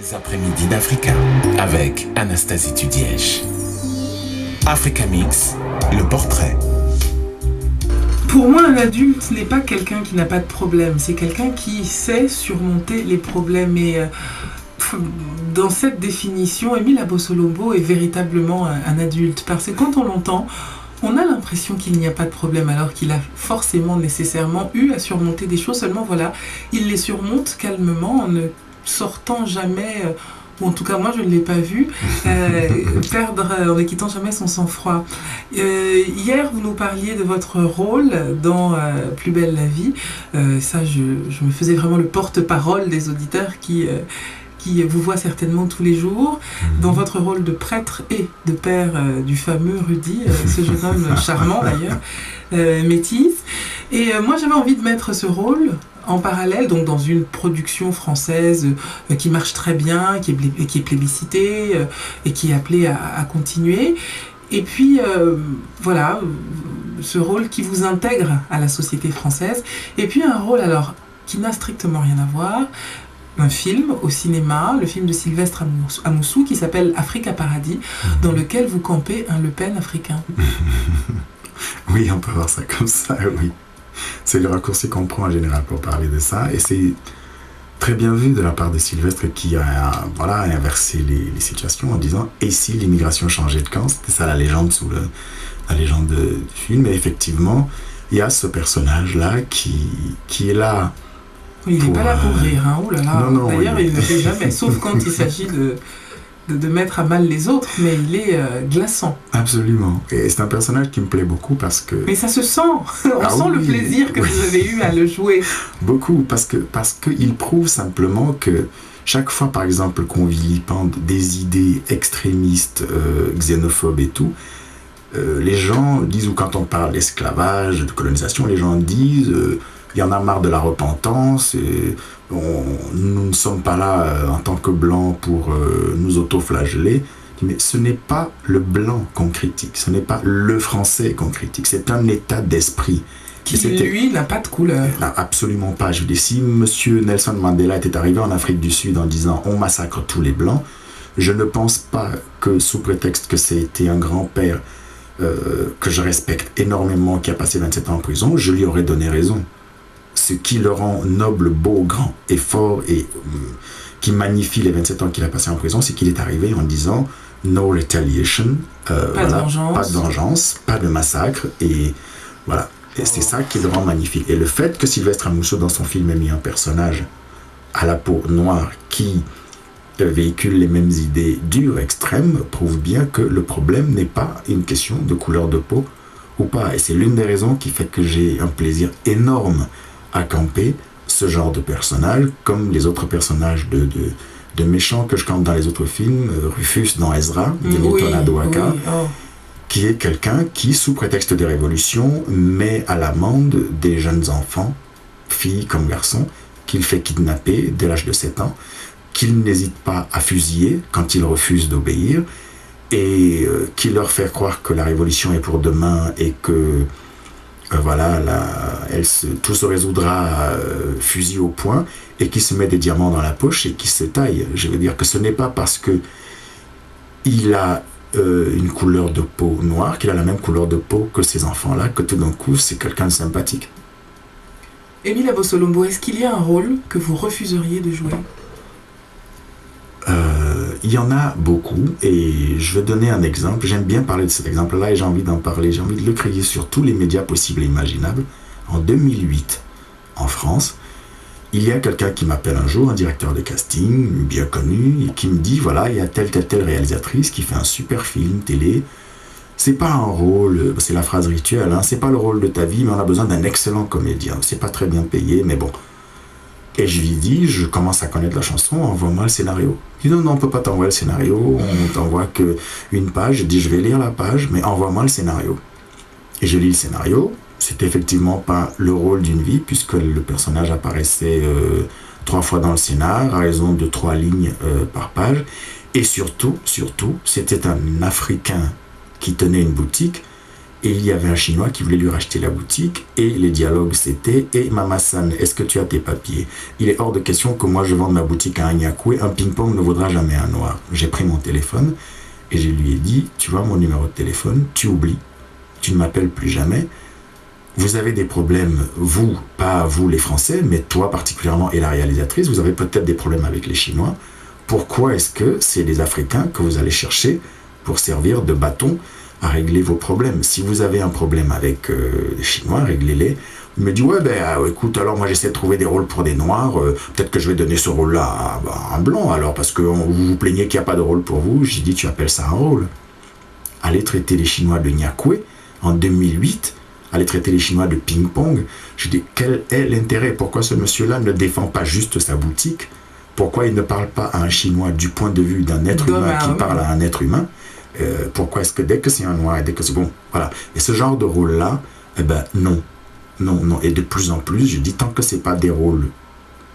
Les après-midi d'Africa avec Anastasie Tudièche. Africa Mix, le portrait. Pour moi, un adulte n'est pas quelqu'un qui n'a pas de problème, c'est quelqu'un qui sait surmonter les problèmes. Et dans cette définition, Émile Abosolombo est véritablement un adulte, parce que quand on l'entend, on a l'impression qu'il n'y a pas de problème, alors qu'il a forcément, nécessairement eu à surmonter des choses. Seulement, voilà, il les surmonte calmement en ne sortant jamais, ou en tout cas moi je ne l'ai pas vu, perdre, en ne quittant jamais son sang-froid. Hier, vous nous parliez de votre rôle dans Plus belle la vie. Ça, je me faisais vraiment le porte-parole des auditeurs qui vous voit certainement tous les jours, dans votre rôle de prêtre et de père du fameux Rudy, ce jeune homme charmant d'ailleurs, métis. Et moi j'avais envie de mettre ce rôle en parallèle, donc dans une production française qui marche très bien, qui est plébiscitée et qui est appelée à continuer. Et puis voilà, ce rôle qui vous intègre à la société française. Et puis un rôle alors qui n'a strictement rien à voir, un film au cinéma, le film de Sylvestre Amoussou qui s'appelle Africa Paradis, dans lequel vous campez un Le Pen africain. Oui, on peut voir ça comme ça, oui. C'est le raccourci qu'on prend en général pour parler de ça, et c'est très bien vu de la part de Sylvestre qui a inversé les situations en disant « Et si l'immigration changeait de camp ?» C'était ça la légende la légende du film, et effectivement, il y a ce personnage-là qui est là. Il n'est pas là pour rire, hein. Oh là là. Non, d'ailleurs, oui. il ne fait jamais, sauf quand il s'agit de mettre à mal les autres, mais il est glaçant. Absolument. Et c'est un personnage qui me plaît beaucoup parce que... Mais ça se sent. On sent le plaisir que vous avez eu à le jouer. Beaucoup, parce qu'il prouve simplement que chaque fois, par exemple, qu'on vilipende des idées extrémistes, xénophobes et tout, les gens disent, ou quand on parle d'esclavage, de colonisation, les gens disent... il y en a marre de la repentance, et nous ne sommes pas là en tant que blancs pour nous auto-flageller. Mais ce n'est pas le blanc qu'on critique, ce n'est pas le français qu'on critique, c'est un état d'esprit. Qui, lui, n'a pas de couleur. Absolument pas. Je veux dire, si M. Nelson Mandela était arrivé en Afrique du Sud en disant « on massacre tous les blancs », je ne pense pas que, sous prétexte que c'était un grand-père que je respecte énormément, qui a passé 27 ans en prison, je lui aurais donné raison. Ce qui le rend noble, beau, grand et fort et qui magnifie les 27 ans qu'il a passé en prison, c'est qu'il est arrivé en disant « no retaliation », pas de vengeance, pas de massacre, et voilà. Et c'est ça qui le rend magnifique. Et le fait que Sylvestre Amoussou, dans son film, ait mis un personnage à la peau noire qui véhicule les mêmes idées dures, extrêmes, prouve bien que le problème n'est pas une question de couleur de peau ou pas. Et c'est l'une des raisons qui fait que j'ai un plaisir énorme à camper ce genre de personnage, comme les autres personnages de méchants que je campe dans les autres films, Rufus dans Ezra, Denilton Adouaka, qui est quelqu'un qui, sous prétexte de révolution, met à l'amende des jeunes enfants, filles comme garçons, qu'il fait kidnapper dès l'âge de 7 ans, qu'il n'hésite pas à fusiller quand ils refusent d'obéir, et qui leur fait croire que la révolution est pour demain et que tout se résoudra fusil au poing, et qui se met des diamants dans la poche et qui se taille. Je veux dire que ce n'est pas parce que il a une couleur de peau noire, qu'il a la même couleur de peau que ces enfants-là, que tout d'un coup c'est quelqu'un de sympathique. Émile Abosolombo, est-ce qu'il y a un rôle que vous refuseriez de jouer ? Il y en a beaucoup, et je vais donner un exemple. J'aime bien parler de cet exemple-là et j'ai envie d'en parler. J'ai envie de le crier sur tous les médias possibles et imaginables. En 2008, en France, il y a quelqu'un qui m'appelle un jour, un directeur de casting bien connu, et qui me dit, voilà, il y a telle réalisatrice qui fait un super film télé. C'est pas un rôle, c'est la phrase rituelle, hein, c'est pas le rôle de ta vie, mais on a besoin d'un excellent comédien. C'est pas très bien payé, mais bon. Et je lui dis, je commence à connaître la chanson, envoie-moi le scénario. Il dit, non, on peut pas t'envoyer le scénario, on t'envoie qu'une page. Je dis, je vais lire la page, mais envoie-moi le scénario. Et je lis le scénario. C'était effectivement pas le rôle d'une vie, puisque le personnage apparaissait 3 fois dans le scénar, à raison de 3 lignes par page. Et surtout, c'était un Africain qui tenait une boutique Et il y avait un Chinois qui voulait lui racheter la boutique. Et les dialogues, c'était « Et Mama-san, est-ce que tu as tes papiers ? Il est hors de question que moi je vende ma boutique à un Nyakwe. Un ping-pong ne vaudra jamais un noir. » J'ai pris mon téléphone et je lui ai dit « Tu vois mon numéro de téléphone, tu oublies. Tu ne m'appelles plus jamais. Vous avez des problèmes, vous, pas vous les Français, mais toi particulièrement et la réalisatrice, vous avez peut-être des problèmes avec les Chinois. Pourquoi est-ce que c'est les Africains que vous allez chercher pour servir de bâton à régler vos problèmes? Si vous avez un problème avec les Chinois, réglez-les. Il me dit, ouais, écoute, alors moi j'essaie de trouver des rôles pour des Noirs, peut-être que je vais donner ce rôle-là à un Blanc, alors, parce que vous vous plaignez qu'il n'y a pas de rôle pour vous. J'ai dit, tu appelles ça un rôle. Allez traiter les Chinois de Nyakwe en 2008, allez traiter les Chinois de ping-pong. Je dis, quel est l'intérêt? Pourquoi ce monsieur-là ne défend pas juste sa boutique? Pourquoi il ne parle pas à un Chinois du point de vue d'un être humain qui parle à un être humain? Pourquoi est-ce que dès que c'est un noir, dès que c'est bon, voilà. Et ce genre de rôle-là, non. Et de plus en plus, je dis, tant que c'est pas des rôles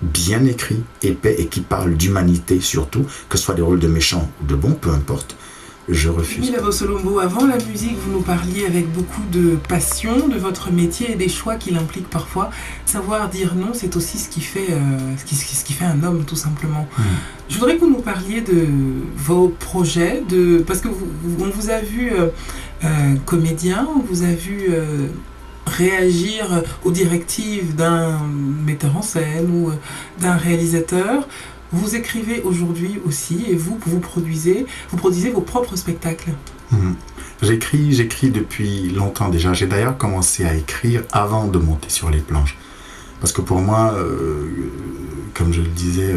bien écrits, épais et qui parlent d'humanité surtout, que ce soit des rôles de méchants ou de bons, peu importe, je refuse. Mila Bosolombo, avant la musique, vous nous parliez avec beaucoup de passion de votre métier et des choix qu'il implique parfois. Savoir dire non, c'est aussi ce qui fait un homme, tout simplement. Je voudrais que vous nous parliez de vos projets, parce que on vous a vu comédien, on vous a vu réagir aux directives d'un metteur en scène ou d'un réalisateur. Vous écrivez aujourd'hui aussi et vous produisez vos propres spectacles. J'écris depuis longtemps déjà. J'ai d'ailleurs commencé à écrire avant de monter sur les planches. Parce que pour moi, comme je le disais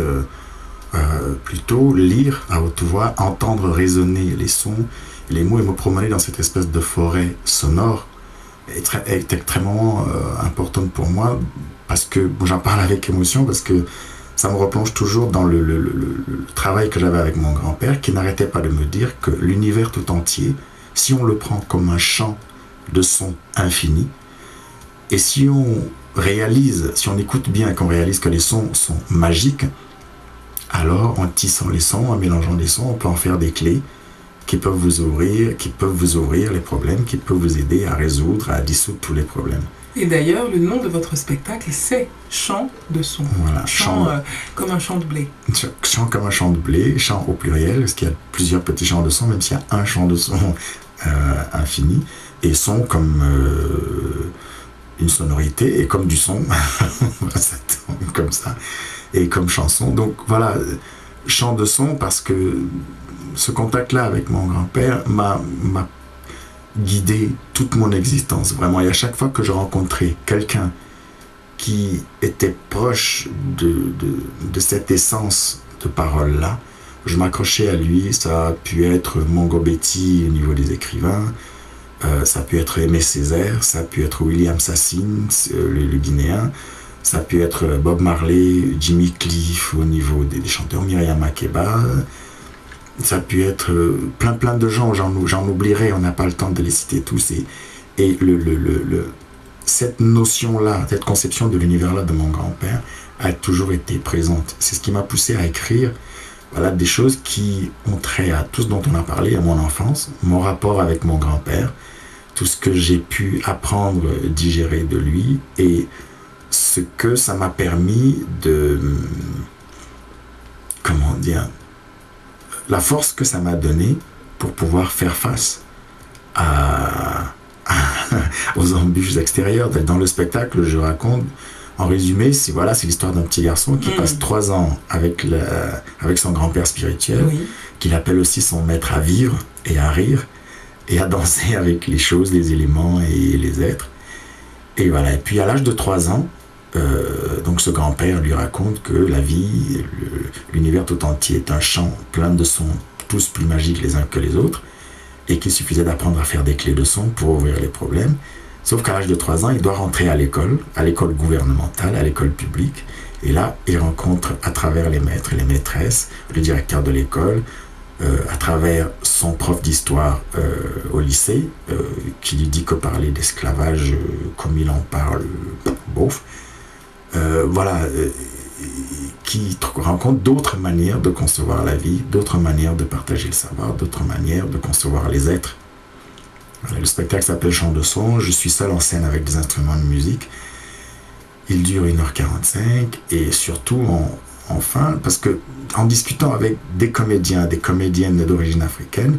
plus tôt, lire à haute voix, entendre résonner les sons, les mots et me promener dans cette espèce de forêt sonore est extrêmement importante pour moi. Parce que j'en parle avec émotion, parce que ça me replonge toujours dans le travail que j'avais avec mon grand-père, qui n'arrêtait pas de me dire que l'univers tout entier, si on le prend comme un champ de sons infini, et si on écoute bien et qu'on réalise que les sons sont magiques, alors en tissant les sons, en mélangeant les sons, on peut en faire des clés qui peuvent vous ouvrir les problèmes, qui peuvent vous aider à résoudre, à dissoudre tous les problèmes. Et d'ailleurs, le nom de votre spectacle, c'est Chant de son. Voilà, chant comme un champ de blé. Chant comme un champ de blé, chant au pluriel, parce qu'il y a plusieurs petits champs de son, même s'il y a un champ de son infini, et son comme une sonorité, et comme du son, ça tombe comme ça, et comme chanson. Donc voilà, chant de son, parce que ce contact-là avec mon grand-père m'a guidé toute mon existence, vraiment. Et à chaque fois que je rencontrais quelqu'un qui était proche de cette essence de parole-là, je m'accrochais à lui. Ça a pu être Mongo Betty au niveau des écrivains, ça a pu être Aimé Césaire, ça a pu être William Sassine, le Guinéen, ça a pu être Bob Marley, Jimmy Cliff au niveau des chanteurs, Myriam Makeba. Ça a pu être plein de gens, j'en oublierai, on n'a pas le temps de les citer tous. Et cette notion-là, cette conception de l'univers-là de mon grand-père a toujours été présente. C'est ce qui m'a poussé à écrire des choses qui ont trait à tout ce dont on a parlé, à mon enfance, mon rapport avec mon grand-père, tout ce que j'ai pu apprendre, digérer de lui, et ce que ça m'a permis de... Comment dire ? La force que ça m'a donnée pour pouvoir faire face aux embûches extérieures. Dans le spectacle, je raconte, en résumé, c'est l'histoire d'un petit garçon qui passe 3 ans avec son grand-père spirituel, qu'il appelle aussi son maître à vivre et à rire et à danser avec les choses, les éléments et les êtres. Et voilà. Et puis à l'âge de 3 ans, donc ce grand-père lui raconte que la vie, l'univers tout entier est un champ plein de sons, tous plus magiques les uns que les autres, et qu'il suffisait d'apprendre à faire des clés de son pour ouvrir les problèmes. Sauf qu'à l'âge de 3 ans, il doit rentrer à l'école gouvernementale, à l'école publique, et là, il rencontre à travers les maîtres et les maîtresses, le directeur de l'école, à travers son prof d'histoire au lycée, qui lui dit que parler d'esclavage comme il en parle, bof, qui rencontre d'autres manières de concevoir la vie, d'autres manières de partager le savoir, d'autres manières de concevoir les êtres. Voilà, le spectacle s'appelle Chant de son. Je suis seul en scène avec des instruments de musique. Il dure 1h45 et surtout enfin, parce que en discutant avec des comédiens, des comédiennes d'origine africaine,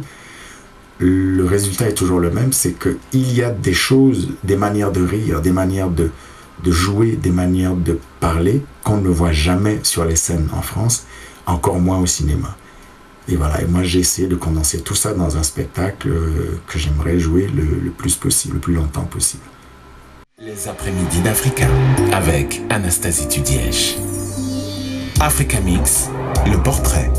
le résultat est toujours le même, c'est qu'il y a des choses, des manières de rire, des manières de jouer, des manières de parler qu'on ne voit jamais sur les scènes en France, encore moins au cinéma. Et voilà, et moi j'ai essayé de condenser tout ça dans un spectacle que j'aimerais jouer le plus possible, le plus longtemps possible. Les après-midi d'Africa avec Anastasie Tudièche. Africa Mix, le portrait.